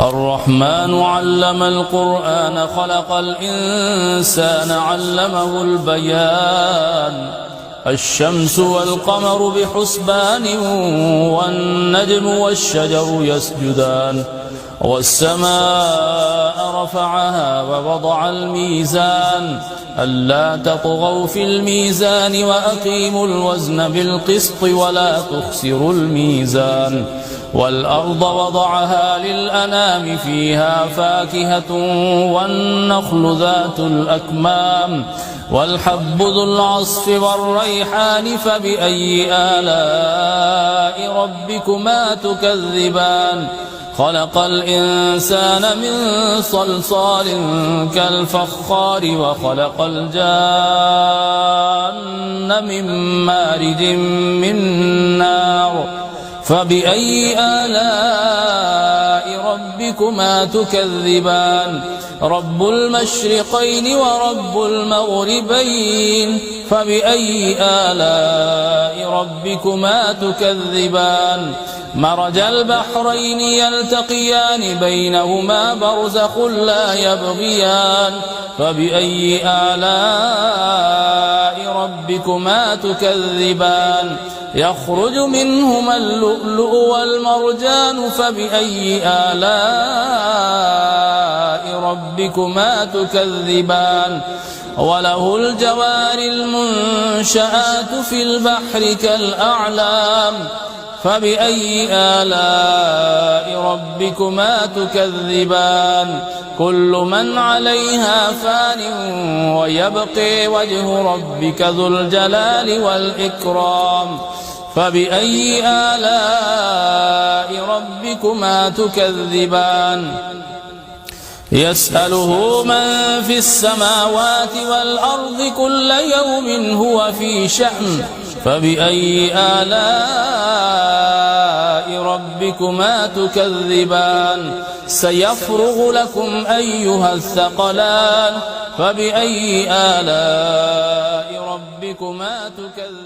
الرحمن علم القرآن خلق الإنسان علمه البيان الشمس والقمر بحسبان والنجم والشجر يسجدان والسماء رفعها ووضع الميزان ألا تطغوا في الميزان وأقيموا الوزن بالقسط ولا تخسروا الميزان والأرض وضعها للأنام فيها فاكهة والنخل ذات الأكمام والحب ذو العصف والريحان فبأي آلاء ربكما تكذبان خلق الإنسان من صلصال كالفخار وخلق الجان من مارج من نار فبأي آلاء ربكما تكذبان رب المشرقين ورب المغربين فبأي آلاء ربكما تكذبان مرج البحرين يلتقيان بينهما برزخ لا يبغيان فبأي آلاء ربكما تكذبان يخرج منهما اللؤلؤ والمرجان فبأي آلاء ربكما تكذبان وله الجوار المنشآت في البحر كالأعلام فبأي آلاء ربكما تكذبان كل من عليها فان ويبقي وجه ربك ذو الجلال والإكرام فبأي آلاء ربكما تكذبان يسأله من في السماوات والأرض كل يوم هو في شأن فبأي آلاء ربكما تكذبان سيفرغ لكم أيها الثقلان فبأي آلاء ربكما تكذبان